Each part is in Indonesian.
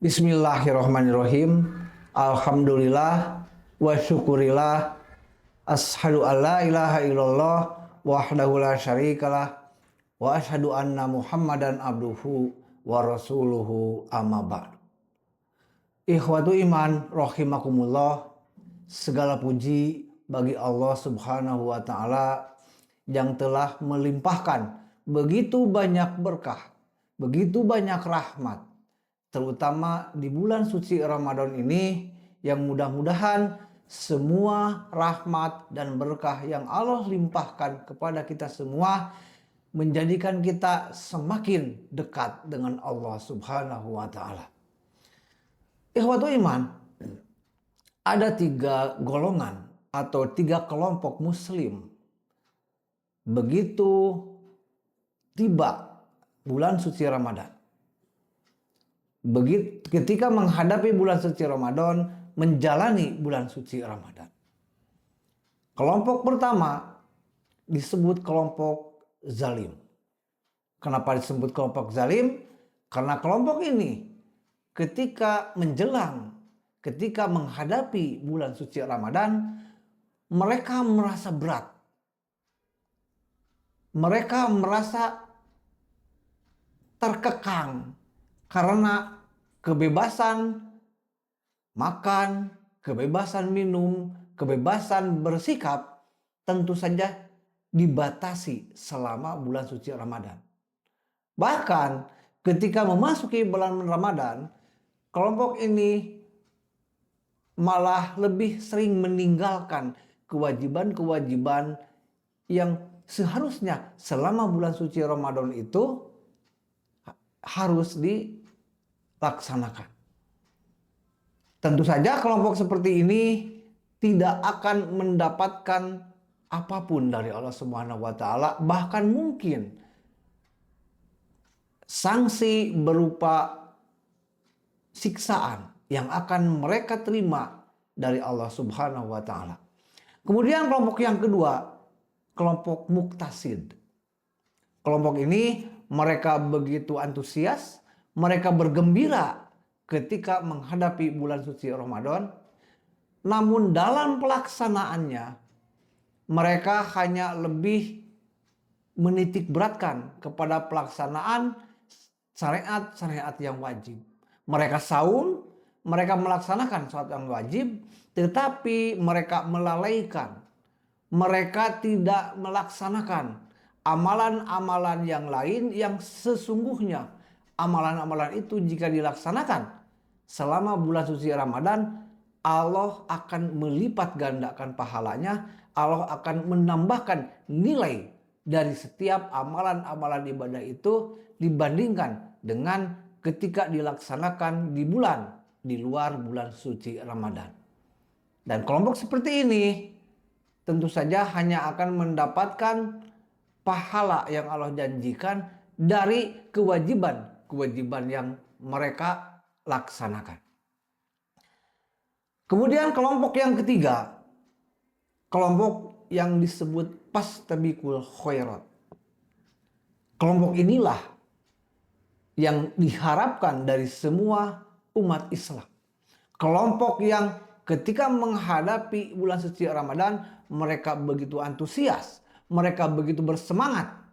Bismillahirrahmanirrahim. Alhamdulillah wa syukurillah. Ashadu an la ilaha illallah wahdahu la syarikalah wa ashadu anna Muhammadan abduhu wa rasuluhu amma ba'du. Ikhwatu iman rahimakumullah. Segala puji bagi Allah Subhanahu wa taala yang telah melimpahkan begitu banyak berkah, begitu banyak rahmat, terutama di bulan suci Ramadan ini, yang mudah-mudahan semua rahmat dan berkah yang Allah limpahkan kepada kita semua menjadikan kita semakin dekat dengan Allah Subhanahu wa taala. Ikhwatu iman, ada 3 golongan atau 3 kelompok muslim begitu tiba bulan suci Ramadan. Ketika menghadapi bulan suci Ramadan, menjalani bulan suci Ramadan. Kelompok pertama disebut kelompok zalim. Kenapa disebut kelompok zalim? Karena kelompok ini ketika menjelang, ketika menghadapi bulan suci Ramadan, mereka merasa berat. Mereka merasa terkekang karena kebebasan makan, kebebasan minum, kebebasan bersikap tentu saja dibatasi selama bulan suci Ramadan. Bahkan ketika memasuki bulan Ramadan, kelompok ini malah lebih sering meninggalkan kewajiban-kewajiban yang seharusnya selama bulan suci Ramadan itu harus dilaksanakan. Tentu saja kelompok seperti ini tidak akan mendapatkan apapun dari Allah Subhanahu wa taala, bahkan mungkin sanksi berupa siksaan yang akan mereka terima dari Allah Subhanahu wa taala. Kemudian kelompok yang kedua, kelompok muktasid. Kelompok ini mereka begitu antusias, mereka bergembira ketika menghadapi bulan suci Ramadan. Namun dalam pelaksanaannya mereka hanya lebih menitik beratkan kepada pelaksanaan syariat-syariat yang wajib. Mereka saum, mereka melaksanakan sholat yang wajib, tetapi mereka melalaikan. Mereka tidak melaksanakan amalan-amalan yang lain yang sesungguhnya amalan-amalan itu jika dilaksanakan selama bulan suci Ramadan, Allah akan melipat gandakan pahalanya, Allah akan menambahkan nilai dari setiap amalan-amalan ibadah itu dibandingkan dengan ketika dilaksanakan di luar bulan suci Ramadan. Dan kelompok seperti ini tentu saja hanya akan mendapatkan pahala yang Allah janjikan dari kewajiban yang mereka laksanakan. Kemudian kelompok yang ketiga, kelompok yang disebut fastabiqul khairat. Kelompok inilah yang diharapkan dari semua umat Islam. Kelompok yang ketika menghadapi bulan suci Ramadan, mereka begitu antusias, mereka begitu bersemangat.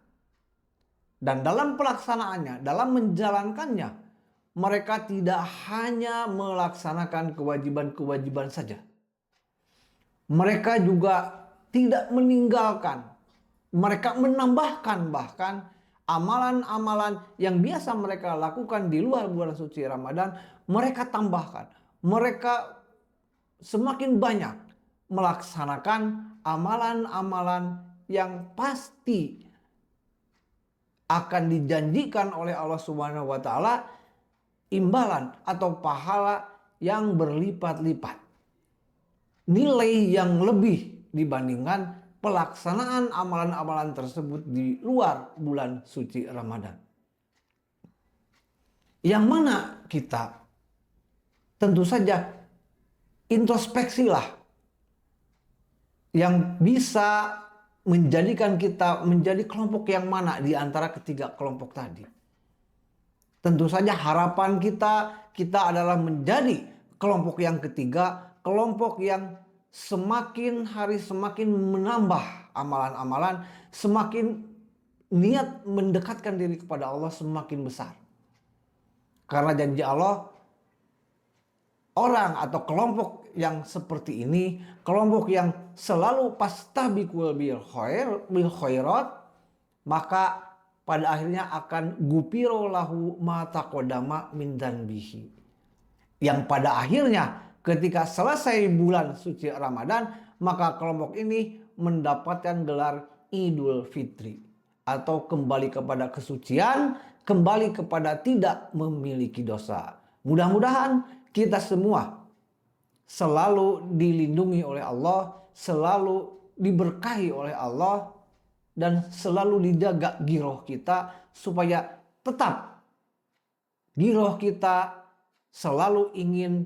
Dan dalam pelaksanaannya, dalam menjalankannya, mereka tidak hanya melaksanakan kewajiban-kewajiban saja. Mereka juga tidak meninggalkan, mereka menambahkan bahkan amalan-amalan yang biasa mereka lakukan di luar bulan suci Ramadan, mereka tambahkan. Mereka semakin banyak melaksanakan amalan-amalan yang pasti akan dijanjikan oleh Allah Subhanahu wa taala imbalan atau pahala yang berlipat-lipat. Nilai yang lebih dibandingkan pelaksanaan amalan-amalan tersebut di luar bulan suci Ramadan. Yang mana kita tentu saja introspeksilah yang bisa menjadikan kita menjadi kelompok yang mana di antara ketiga kelompok tadi. Tentu saja harapan kita adalah menjadi kelompok yang ketiga, kelompok yang semakin hari semakin menambah amalan-amalan, semakin niat mendekatkan diri kepada Allah semakin besar. Karena janji Allah, orang atau kelompok yang seperti ini, kelompok yang selalu pastabiqul bil khairat, maka pada akhirnya akan gupiro lahu ma taqaddama min dzanbihi. Yang pada akhirnya ketika selesai bulan suci Ramadan, maka kelompok ini mendapatkan gelar Idul Fitri atau kembali kepada kesucian, kembali kepada tidak memiliki dosa. Mudah-mudahan kita semua selalu dilindungi oleh Allah, selalu diberkahi oleh Allah, dan selalu dijaga giroh kita supaya tetap giroh kita selalu ingin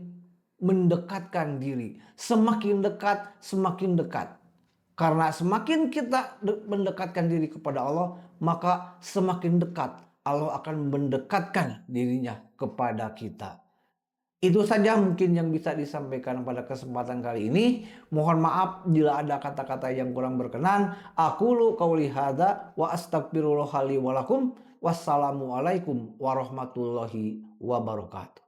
mendekatkan diri. Semakin dekat, semakin dekat. Karena semakin kita mendekatkan diri kepada Allah, maka semakin dekat Allah akan mendekatkan dirinya kepada kita. Itu saja mungkin yang bisa disampaikan pada kesempatan kali ini. Mohon maaf bila ada kata-kata yang kurang berkenan. Aqulu qauli hadza wa astaghfirullah li wa lakum. Wassalamualaikum warahmatullahi wabarakatuh.